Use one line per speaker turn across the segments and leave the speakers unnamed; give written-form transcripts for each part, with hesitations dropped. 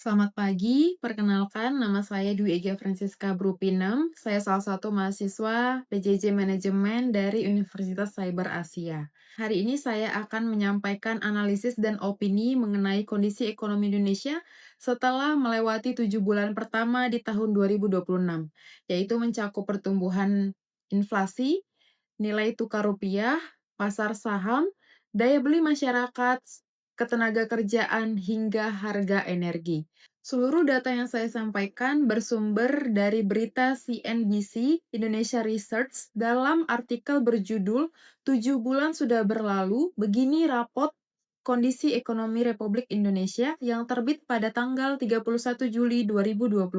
Selamat pagi, perkenalkan nama saya Dwi Ega Francisca Brupinem. Saya salah satu mahasiswa PJJ Manajemen dari Universitas Cyber Asia. Hari ini saya akan menyampaikan analisis dan opini mengenai kondisi ekonomi Indonesia setelah melewati 7 bulan pertama di tahun 2026, yaitu mencakup pertumbuhan inflasi, nilai tukar rupiah, pasar saham, daya beli masyarakat, ketenaga kerjaan, hingga harga energi. Seluruh data yang saya sampaikan bersumber dari berita CNBC Indonesia Research dalam artikel berjudul 7 bulan sudah berlalu, begini rapot kondisi ekonomi Republik Indonesia yang terbit pada tanggal 31 Juli 2026.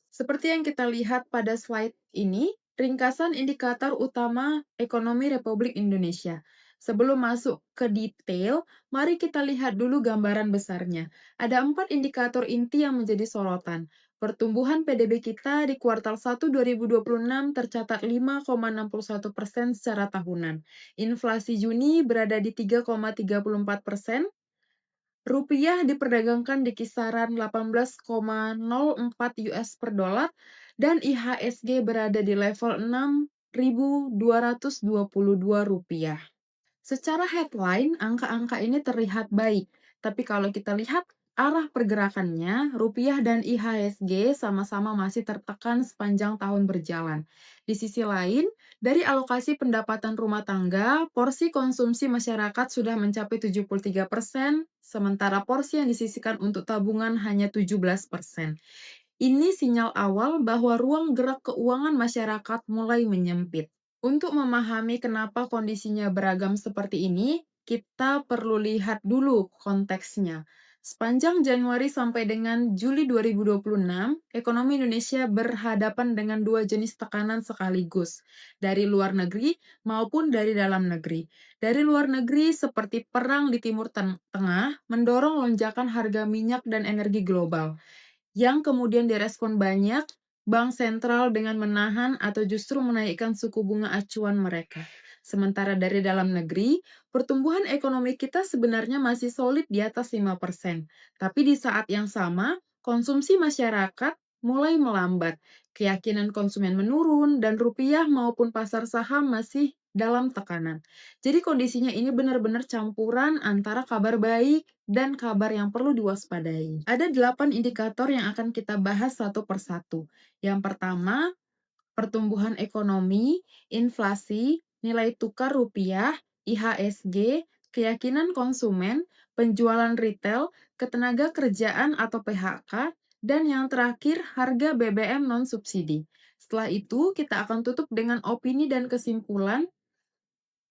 Seperti yang kita lihat pada slide ini, ringkasan indikator utama ekonomi Republik Indonesia. Sebelum masuk ke detail, mari kita lihat dulu gambaran besarnya. Ada 4 indikator inti yang menjadi sorotan. Pertumbuhan PDB kita di kuartal 1 2026 tercatat 5,61% secara tahunan. Inflasi Juni berada di 3,34%. Rupiah diperdagangkan di kisaran 18,04 US per dolar dan IHSG berada di level 6.222 rupiah. Secara headline, angka-angka ini terlihat baik, tapi kalau kita lihat arah pergerakannya, rupiah dan IHSG sama-sama masih tertekan sepanjang tahun berjalan. Di sisi lain, dari alokasi pendapatan rumah tangga, porsi konsumsi masyarakat sudah mencapai 73%, sementara porsi yang disisihkan untuk tabungan hanya 17%. Ini sinyal awal bahwa ruang gerak keuangan masyarakat mulai menyempit. Untuk memahami kenapa kondisinya beragam seperti ini, kita perlu lihat dulu konteksnya. Sepanjang Januari sampai dengan Juli 2026, ekonomi Indonesia berhadapan dengan dua jenis tekanan sekaligus, dari luar negeri maupun dari dalam negeri. Dari luar negeri seperti perang di Timur Tengah mendorong lonjakan harga minyak dan energi global yang kemudian direspon banyak bank sentral dengan menahan atau justru menaikkan suku bunga acuan mereka. Sementara dari dalam negeri, pertumbuhan ekonomi kita sebenarnya masih solid di atas 5%. Tapi di saat yang sama, konsumsi masyarakat mulai melambat. Keyakinan konsumen menurun dan rupiah maupun pasar saham masih dalam tekanan. Jadi kondisinya ini benar-benar campuran antara kabar baik dan kabar yang perlu diwaspadai. Ada 8 indikator yang akan kita bahas satu persatu. Yang pertama, pertumbuhan ekonomi, inflasi, nilai tukar rupiah, IHSG, keyakinan konsumen, penjualan retail, ketenaga kerjaan atau PHK, dan yang terakhir harga BBM non-subsidi. Setelah itu, kita akan tutup dengan opini dan kesimpulan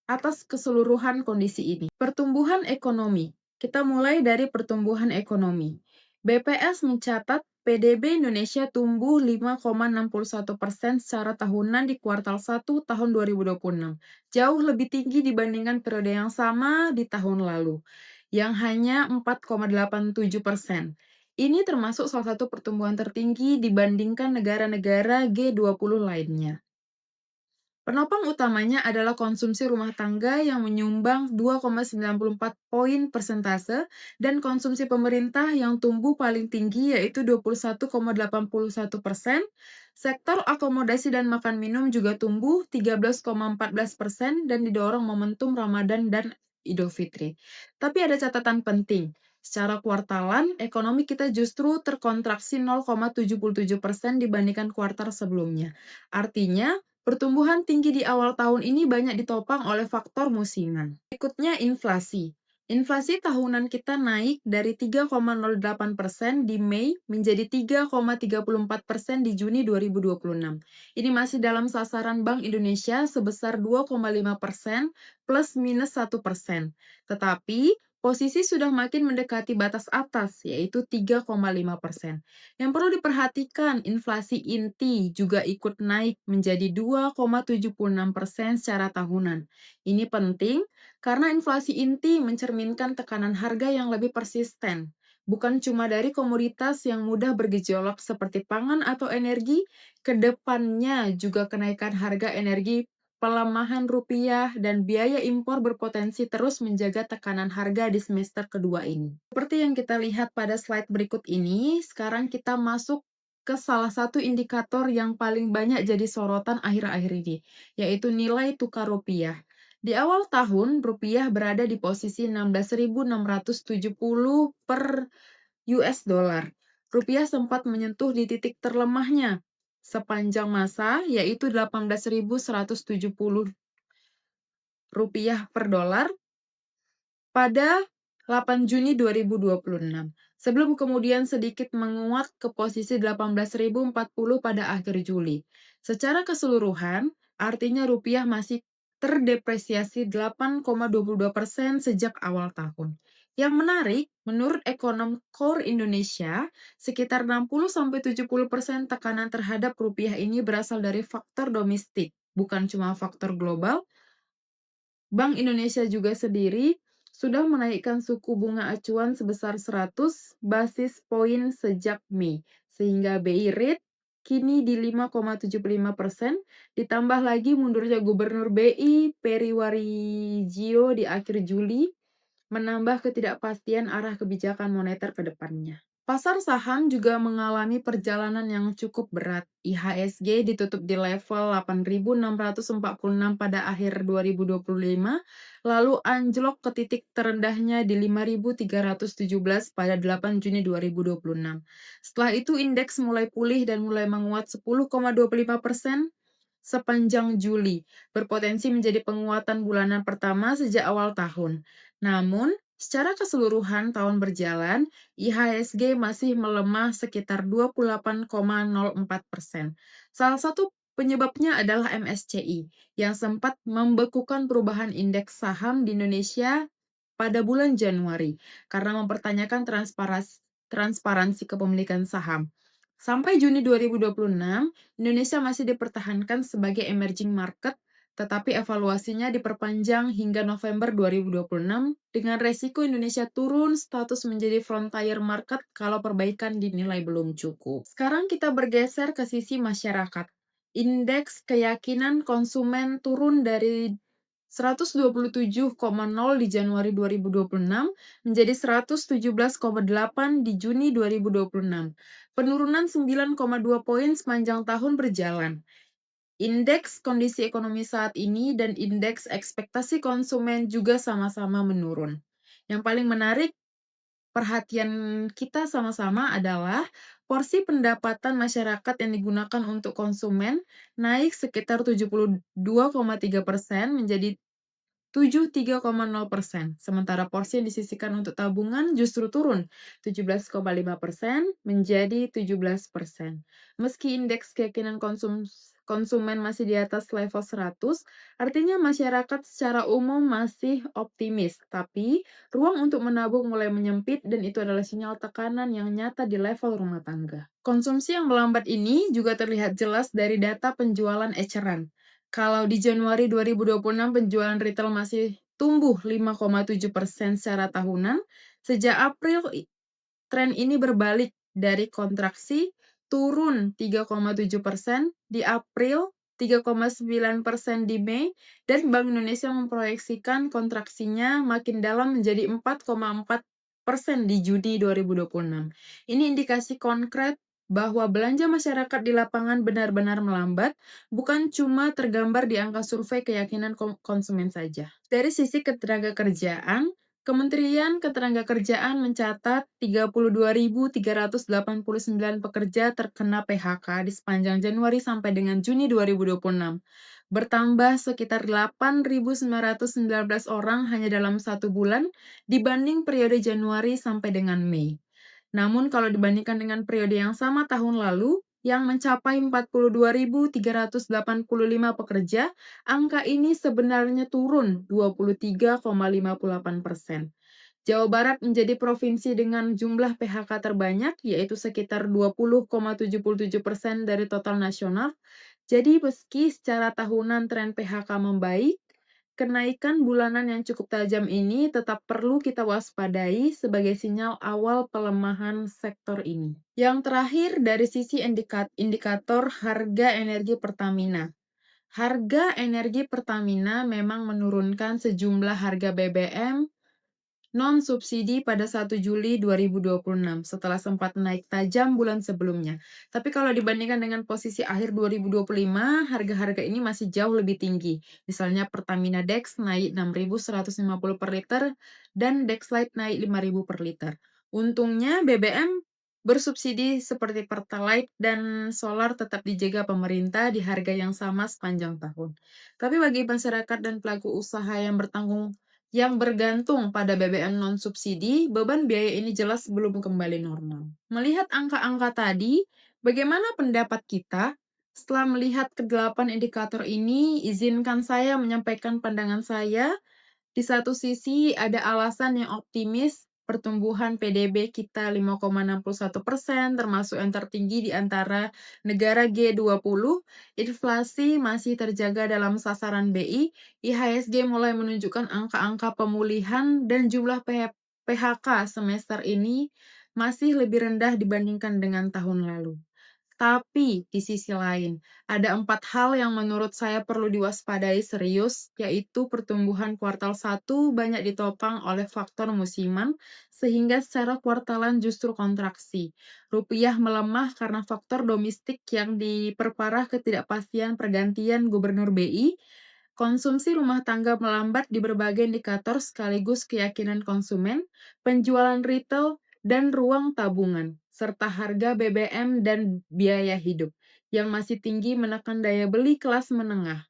atas keseluruhan kondisi ini. Pertumbuhan ekonomi. Kita mulai dari pertumbuhan ekonomi. BPS mencatat PDB Indonesia tumbuh 5,61% secara tahunan di kuartal 1 tahun 2026. Jauh lebih tinggi dibandingkan periode yang sama di tahun lalu, yang hanya 4,87%. Ini termasuk salah satu pertumbuhan tertinggi dibandingkan negara-negara G20 lainnya. Penopang utamanya adalah konsumsi rumah tangga yang menyumbang 2,94 poin persentase dan konsumsi pemerintah yang tumbuh paling tinggi yaitu 21,81%. Sektor akomodasi dan makan minum juga tumbuh 13,14% dan didorong momentum Ramadan dan Idul Fitri. Tapi ada catatan penting. Secara kuartalan, ekonomi kita justru terkontraksi 0,77% dibandingkan kuartal sebelumnya. Artinya, pertumbuhan tinggi di awal tahun ini banyak ditopang oleh faktor musiman. Berikutnya inflasi. Inflasi tahunan kita naik dari 3,08% di Mei menjadi 3,34% di Juni 2026. Ini masih dalam sasaran Bank Indonesia sebesar 2,5% plus minus 1%. Tetapi posisi sudah makin mendekati batas atas, yaitu 3,5%. Yang perlu diperhatikan, inflasi inti juga ikut naik menjadi 2,76% secara tahunan. Ini penting karena inflasi inti mencerminkan tekanan harga yang lebih persisten, bukan cuma dari komoditas yang mudah bergejolak seperti pangan atau energi, ke depannya juga kenaikan harga energi pelemahan rupiah dan biaya impor berpotensi terus menjaga tekanan harga di semester kedua ini. Seperti yang kita lihat pada slide berikut ini, sekarang kita masuk ke salah satu indikator yang paling banyak jadi sorotan akhir-akhir ini, yaitu nilai tukar rupiah. Di awal tahun, rupiah berada di posisi 16.670 per US dollar. Rupiah sempat menyentuh di titik terlemahnya sepanjang masa, yaitu 18.170 rupiah per dolar pada 8 Juni 2026, sebelum kemudian sedikit menguat ke posisi 18.040 pada akhir Juli. Secara keseluruhan, artinya rupiah masih terdepresiasi 8,22% sejak awal tahun. Yang menarik, menurut ekonom Core Indonesia, sekitar 60-70% tekanan terhadap rupiah ini berasal dari faktor domestik, bukan cuma faktor global. Bank Indonesia juga sendiri sudah menaikkan suku bunga acuan sebesar 100 basis poin sejak Mei, sehingga BI rate kini di 5,75%, ditambah lagi mundurnya Gubernur BI Peri Warjio di akhir Juli, menambah ketidakpastian arah kebijakan moneter ke depannya. Pasar saham juga mengalami perjalanan yang cukup berat. IHSG ditutup di level 8.646 pada akhir 2025, lalu anjlok ke titik terendahnya di 5.317 pada 8 Juni 2026. Setelah itu indeks mulai pulih dan mulai menguat 10,25% sepanjang Juli, berpotensi menjadi penguatan bulanan pertama sejak awal tahun. Namun, secara keseluruhan tahun berjalan, IHSG masih melemah sekitar 28,04%. Salah satu penyebabnya adalah MSCI, yang sempat membekukan perubahan indeks saham di Indonesia pada bulan Januari, karena mempertanyakan transparansi kepemilikan saham. Sampai Juni 2026, Indonesia masih dipertahankan sebagai emerging market, tetapi evaluasinya diperpanjang hingga November 2026 dengan resiko Indonesia turun status menjadi frontier market kalau perbaikan dinilai belum cukup. Sekarang kita bergeser ke sisi masyarakat. Indeks keyakinan konsumen turun dari 127,0 di Januari 2026 menjadi 117,8 di Juni 2026. Penurunan 9,2 poin sepanjang tahun berjalan. Indeks kondisi ekonomi saat ini dan indeks ekspektasi konsumen juga sama-sama menurun. Yang paling menarik perhatian kita sama-sama adalah porsi pendapatan masyarakat yang digunakan untuk konsumen naik sekitar 72,3% menjadi 73,0%. Sementara porsi yang disisihkan untuk tabungan justru turun 17,5% menjadi 17%. Meski indeks keyakinan konsumen masih di atas level 100, artinya masyarakat secara umum masih optimis. Tapi, ruang untuk menabung mulai menyempit dan itu adalah sinyal tekanan yang nyata di level rumah tangga. Konsumsi yang melambat ini juga terlihat jelas dari data penjualan eceran. Kalau di Januari 2026 penjualan retail masih tumbuh 5,7% secara tahunan, sejak April tren ini berbalik dari kontraksi turun 3,7% di April, 3,9% di Mei, dan Bank Indonesia memproyeksikan kontraksinya makin dalam menjadi 4,4% di Juni 2026. Ini indikasi konkret bahwa belanja masyarakat di lapangan benar-benar melambat, bukan cuma tergambar di angka survei keyakinan konsumen saja. Dari sisi ketenagakerjaan, Kementerian Ketenagakerjaan mencatat 32.389 pekerja terkena PHK di sepanjang Januari sampai dengan Juni 2026, bertambah sekitar 8.919 orang hanya dalam 1 bulan dibanding periode Januari sampai dengan Mei. Namun kalau dibandingkan dengan periode yang sama tahun lalu, yang mencapai 42.385 pekerja, angka ini sebenarnya turun 23,58%. Jawa Barat menjadi provinsi dengan jumlah PHK terbanyak, yaitu sekitar 20,77% dari total nasional. Jadi meski secara tahunan tren PHK membaik, kenaikan bulanan yang cukup tajam ini tetap perlu kita waspadai sebagai sinyal awal pelemahan sektor ini. Yang terakhir dari sisi indikator harga energi Pertamina. Harga energi Pertamina memang menurunkan sejumlah harga BBM non-subsidi pada 1 Juli 2026 setelah sempat naik tajam bulan sebelumnya. Tapi kalau dibandingkan dengan posisi akhir 2025, harga-harga ini masih jauh lebih tinggi. Misalnya Pertamina Dex naik 6.150 per liter dan Dexlite naik 5.000 per liter. Untungnya BBM bersubsidi seperti Pertalite dan solar tetap dijaga pemerintah di harga yang sama sepanjang tahun. Tapi bagi masyarakat dan pelaku usaha yang bergantung pada BBM non-subsidi, beban biaya ini jelas belum kembali normal. Melihat angka-angka tadi, bagaimana pendapat kita? Setelah melihat kedelapan indikator ini, izinkan saya menyampaikan pandangan saya. Di satu sisi ada alasan yang optimis, pertumbuhan PDB kita 5,61%, termasuk yang tertinggi di antara negara G20, inflasi masih terjaga dalam sasaran BI, IHSG mulai menunjukkan angka-angka pemulihan, dan jumlah PHK semester ini masih lebih rendah dibandingkan dengan tahun lalu. Tapi di sisi lain, ada 4 hal yang menurut saya perlu diwaspadai serius, yaitu pertumbuhan kuartal 1 banyak ditopang oleh faktor musiman, sehingga secara kuartalan justru kontraksi. Rupiah melemah karena faktor domestik yang diperparah ketidakpastian pergantian gubernur BI, konsumsi rumah tangga melambat di berbagai indikator sekaligus keyakinan konsumen, penjualan retail, dan ruang tabungan, serta harga BBM dan biaya hidup yang masih tinggi menekan daya beli kelas menengah.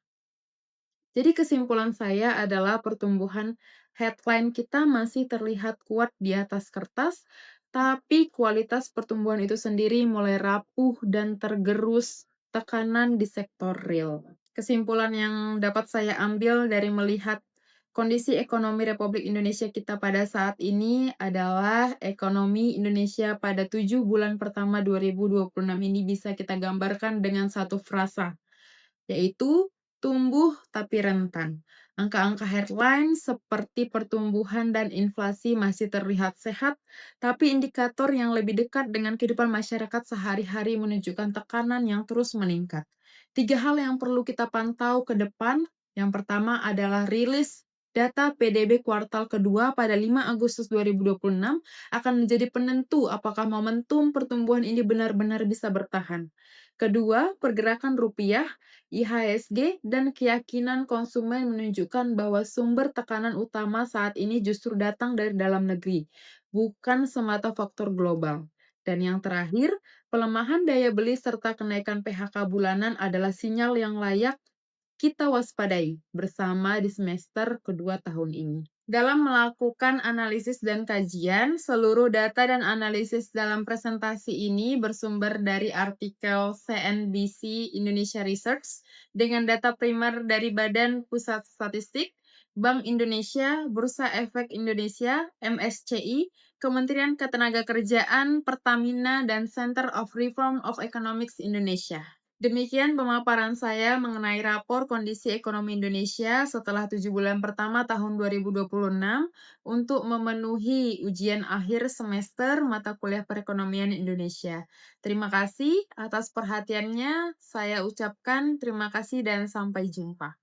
Jadi kesimpulan saya adalah pertumbuhan headline kita masih terlihat kuat di atas kertas, tapi kualitas pertumbuhan itu sendiri mulai rapuh dan tergerus tekanan di sektor real. Kesimpulan yang dapat saya ambil dari melihat kondisi ekonomi Republik Indonesia kita pada saat ini adalah ekonomi Indonesia pada 7 bulan pertama 2026 ini bisa kita gambarkan dengan satu frasa, yaitu tumbuh tapi rentan. Angka-angka headline seperti pertumbuhan dan inflasi masih terlihat sehat, tapi indikator yang lebih dekat dengan kehidupan masyarakat sehari-hari menunjukkan tekanan yang terus meningkat. 3 hal yang perlu kita pantau ke depan. Yang pertama adalah rilis data PDB kuartal kedua pada 5 Agustus 2026 akan menjadi penentu apakah momentum pertumbuhan ini benar-benar bisa bertahan. Kedua, pergerakan rupiah, IHSG, dan keyakinan konsumen menunjukkan bahwa sumber tekanan utama saat ini justru datang dari dalam negeri, bukan semata faktor global. Dan yang terakhir, pelemahan daya beli serta kenaikan PHK bulanan adalah sinyal yang layak kita waspadai bersama di semester kedua tahun ini. Dalam melakukan analisis dan kajian, seluruh data dan analisis dalam presentasi ini bersumber dari artikel CNBC Indonesia Research dengan data primer dari Badan Pusat Statistik, Bank Indonesia, Bursa Efek Indonesia, MSCI, Kementerian Ketenagakerjaan, Pertamina, dan Center of Reform of Economics Indonesia. Demikian pemaparan saya mengenai rapor kondisi ekonomi Indonesia setelah 7 bulan pertama tahun 2026 untuk memenuhi ujian akhir semester mata kuliah perekonomian Indonesia. Terima kasih atas perhatiannya. Saya ucapkan terima kasih dan sampai jumpa.